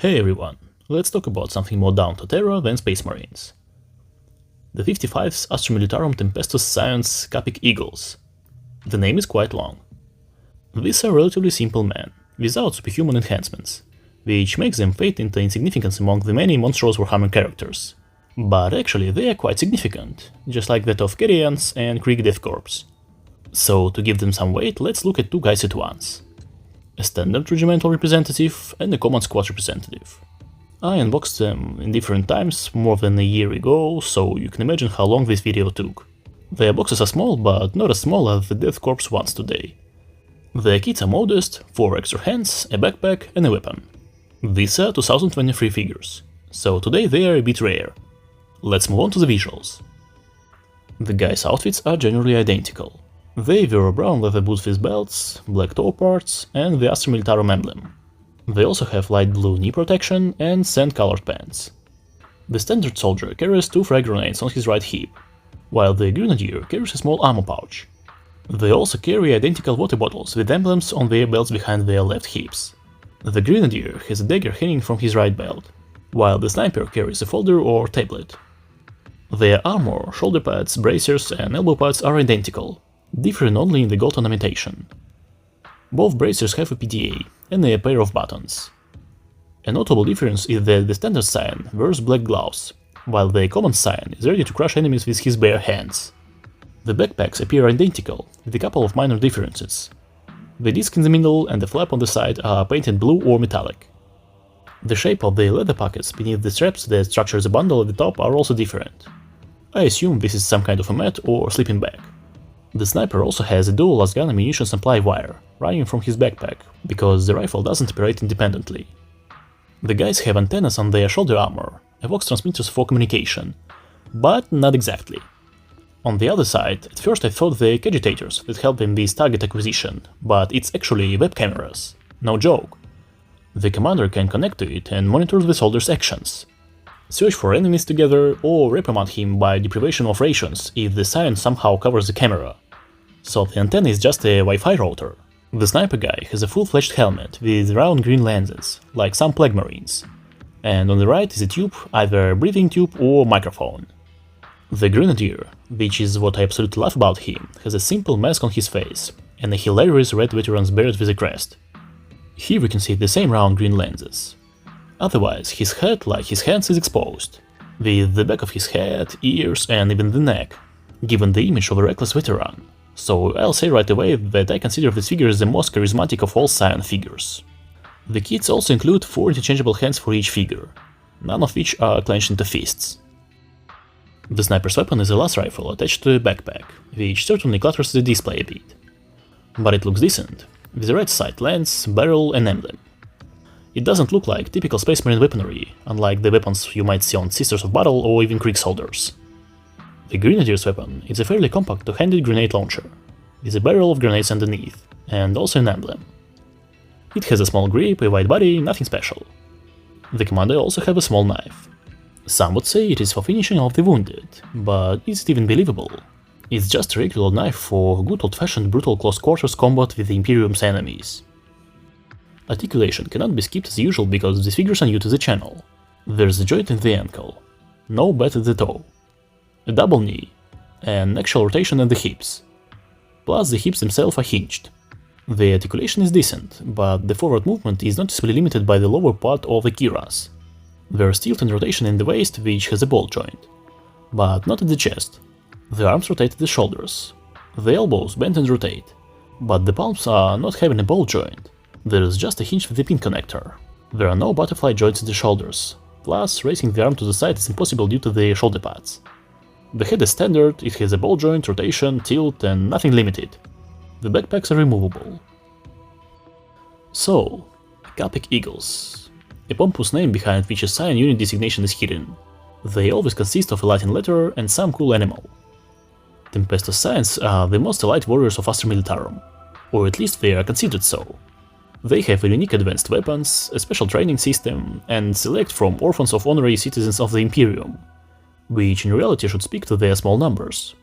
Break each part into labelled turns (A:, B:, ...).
A: Hey everyone, let's talk about something more down to terra than Space Marines. The 55's Astra Militarum Tempestus Scions Kappic Eagles. The name is quite long. These are relatively simple men, without superhuman enhancements, which makes them fade into insignificance among the many monstrous Warhammer characters. But actually they are quite significant, just like that of Carrions and Krieg Death Corps. So to give them some weight, let's look at two guys at once. A standard regimental representative and a command squad representative. I unboxed them in different times more than a year ago, so you can imagine how long this video took. Their boxes are small, but not as small as the Death Corps ones today. Their kits are modest, 4 extra hands, a backpack and a weapon. These are 2023 figures, so today they are a bit rare. Let's move on to the visuals. The guys' outfits are generally identical. They wear brown leather boots with belts, black toe parts and the Astra Militarum emblem. They also have light blue knee protection and sand-colored pants. The standard soldier carries 2 frag grenades on his right hip, while the grenadier carries a small ammo pouch. They also carry identical water bottles with emblems on their belts behind their left hips. The grenadier has a dagger hanging from his right belt, while the sniper carries a folder or tablet. Their armor, shoulder pads, bracers and elbow pads are identical, differing only in the gold ornamentation. Both bracers have a PDA and a pair of buttons. A notable difference is that the standard Scion wears black gloves, while the common Scion is ready to crush enemies with his bare hands. The backpacks appear identical, with a couple of minor differences. The disc in the middle and the flap on the side are painted blue or metallic. The shape of the leather pockets beneath the straps that structure the bundle at the top are also different. I assume this is some kind of a mat or sleeping bag. The sniper also has a dual lasgun ammunition supply wire running from his backpack, because the rifle doesn't operate independently. The guys have antennas on their shoulder armor, vox transmitters for communication, but not exactly. On the other side, at first I thought they were agitators that help them with target acquisition, but it's actually web cameras. No joke. The commander can connect to it and monitor the soldier's actions, search for enemies together, or reprimand him by deprivation of rations if the Scion somehow covers the camera. So the antenna is just a Wi-Fi router. The sniper guy has a full-fledged helmet with round green lenses, like some Plague Marines, and on the right is a tube, either breathing tube or microphone. The grenadier, which is what I absolutely love about him, has a simple mask on his face and a hilarious red veteran's beard with a crest. Here we can see the same round green lenses. Otherwise, his head, like his hands, is exposed, with the back of his head, ears and even the neck, giving the image of a reckless veteran. So I'll say right away that I consider this figure the most charismatic of all Scion figures. The kits also include 4 interchangeable hands for each figure, none of which are clenched into fists. The sniper's weapon is a las rifle attached to a backpack, which certainly clutters the display a bit. But it looks decent, with a red sight lens, barrel and emblem. It doesn't look like typical Space Marine weaponry, unlike the weapons you might see on Sisters of Battle or even Krieg soldiers. The Grenadier's weapon is a fairly compact two-handed grenade launcher, with a barrel of grenades underneath, and also an emblem. It has a small grip, a wide body, nothing special. The commander also has a small knife. Some would say it is for finishing off the wounded, but is it even believable? It's just a regular knife for good old-fashioned brutal close quarters combat with the Imperium's enemies. Articulation cannot be skipped as usual because these figures are new to the channel. There's a joint in the ankle, no bat at the toe, a double knee, and axial rotation at the hips. Plus the hips themselves are hinged. The articulation is decent, but the forward movement is noticeably limited by the lower part of the kiras. There's tilt and rotation in the waist, which has a ball joint, but not at the chest. The arms rotate at the shoulders, the elbows bend and rotate, but the palms are not having a ball joint. There is just a hinge with the pin connector. There are no butterfly joints at the shoulders, plus raising the arm to the side is impossible due to the shoulder pads. The head is standard, it has a ball joint, rotation, tilt and nothing limited. The backpacks are removable. So, Kappic Eagles, a pompous name behind which a Scion unit designation is hidden. They always consist of a Latin letter and some cool animal. Tempestus Scions are the most elite warriors of Astra Militarum, or at least they are considered so. They have a unique advanced weapons, a special training system, and select from orphans of honorary citizens of the Imperium, which in reality should speak to their small numbers.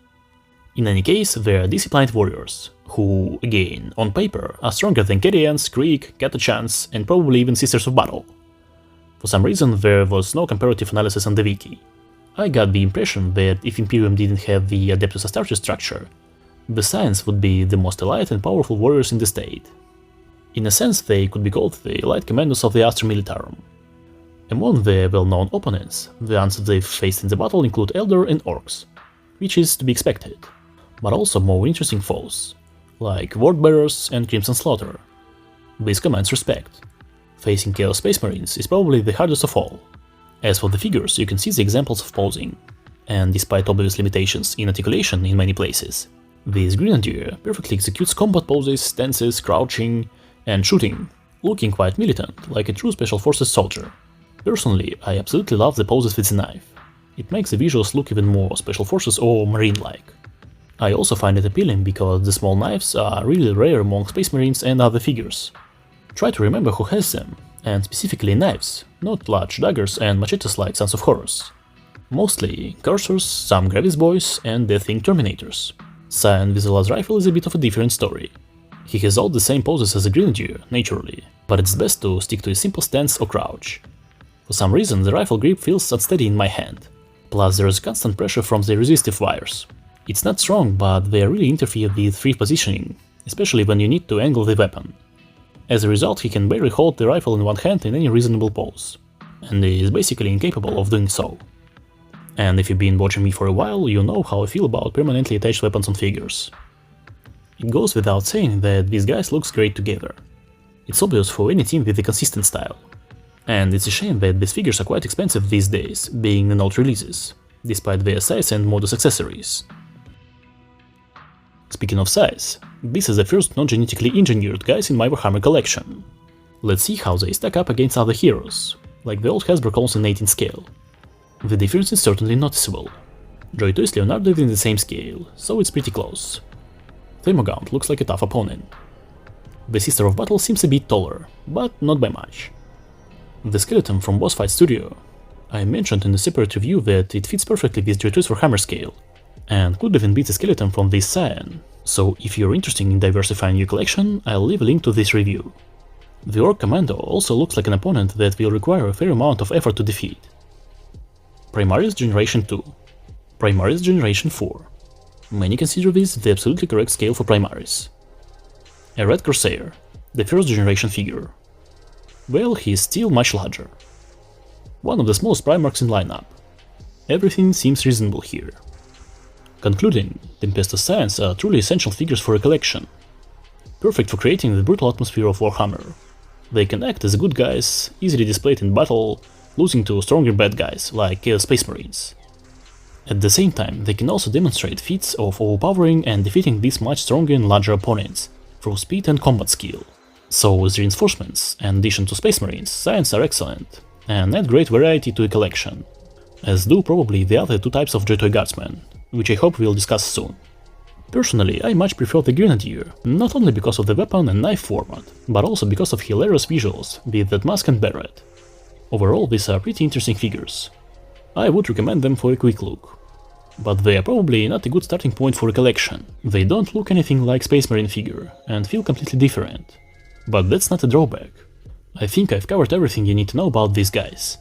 A: In any case, they are disciplined warriors, who, again, on paper, are stronger than Carrions, Krieg, Catachans, and probably even Sisters of Battle. For some reason there was no comparative analysis on the wiki. I got the impression that if Imperium didn't have the Adeptus Astartes structure, the Scions would be the most elite and powerful warriors in the state. In a sense, they could be called the elite commandos of the Astra Militarum. Among the well-known opponents, the ones they've faced in the battle include Elder and Orcs, which is to be expected, but also more interesting foes, like Wordbearers and Crimson Slaughter. This commands respect. Facing Chaos Space Marines is probably the hardest of all. As for the figures, you can see the examples of posing, and despite obvious limitations in articulation in many places, this Grenadier perfectly executes combat poses, stances, crouching, and shooting, looking quite militant, like a true Special Forces soldier. Personally, I absolutely love the poses with the knife. It makes the visuals look even more Special Forces or Marine-like. I also find it appealing because the small knives are really rare among Space Marines and other figures. Try to remember who has them, and specifically knives, not large daggers and machetes like Sons of Horus. Mostly cursors, some Gravis boys, and the Think Terminators. Scion with a las rifle is a bit of a different story. He has all the same poses as a Grenadier, naturally, but it's best to stick to a simple stance or crouch. For some reason the rifle grip feels unsteady in my hand, plus there is constant pressure from the resistive wires. It's not strong, but they really interfere with free positioning, especially when you need to angle the weapon. As a result, he can barely hold the rifle in one hand in any reasonable pose, and is basically incapable of doing so. And if you've been watching me for a while, you know how I feel about permanently attached weapons on figures. It goes without saying that these guys look great together. It's obvious for any team with a consistent style. And it's a shame that these figures are quite expensive these days, being the note releases, despite their size and modus accessories. Speaking of size, this is the first non-genetically engineered guys in my Warhammer collection. Let's see how they stack up against other heroes, like the old Hasbro clones in 18 scale. The difference is certainly noticeable. Joytoy's Leonardo is in the same scale, so it's pretty close. Thermogaunt looks like a tough opponent. The Sister of Battle seems a bit taller, but not by much. The skeleton from Boss Fight Studio. I mentioned in a separate review that it fits perfectly with Joytoy's Warhammer scale, and could even beat the skeleton from this Scion, so if you're interested in diversifying your collection, I'll leave a link to this review. The Orc Commando also looks like an opponent that will require a fair amount of effort to defeat. Primaris Generation 2. Primaris Generation 4. Many consider this the absolutely correct scale for Primaris. A Red Corsair, the first generation figure. Well, he's still much larger. One of the smallest Primarchs in lineup. Everything seems reasonable here. Concluding, Tempestus Scions are truly essential figures for a collection. Perfect for creating the brutal atmosphere of Warhammer. They can act as good guys, easily displayed in battle, losing to stronger bad guys like Chaos Space Marines. At the same time, they can also demonstrate feats of overpowering and defeating these much stronger and larger opponents, through speed and combat skill. So as reinforcements, in addition to Space Marines, Scions are excellent, and add great variety to a collection, as do probably the other two types of Joytoy Guardsmen, which I hope we'll discuss soon. Personally, I much prefer the Grenadier, not only because of the weapon and knife format, but also because of hilarious visuals with that mask and beret. Overall, these are pretty interesting figures. I would recommend them for a quick look. But they are probably not a good starting point for a collection. They don't look anything like Space Marine figure, and feel completely different. But that's not a drawback. I think I've covered everything you need to know about these guys.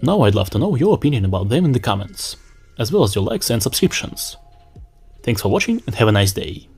A: Now I'd love to know your opinion about them in the comments, as well as your likes and subscriptions. Thanks for watching and have a nice day.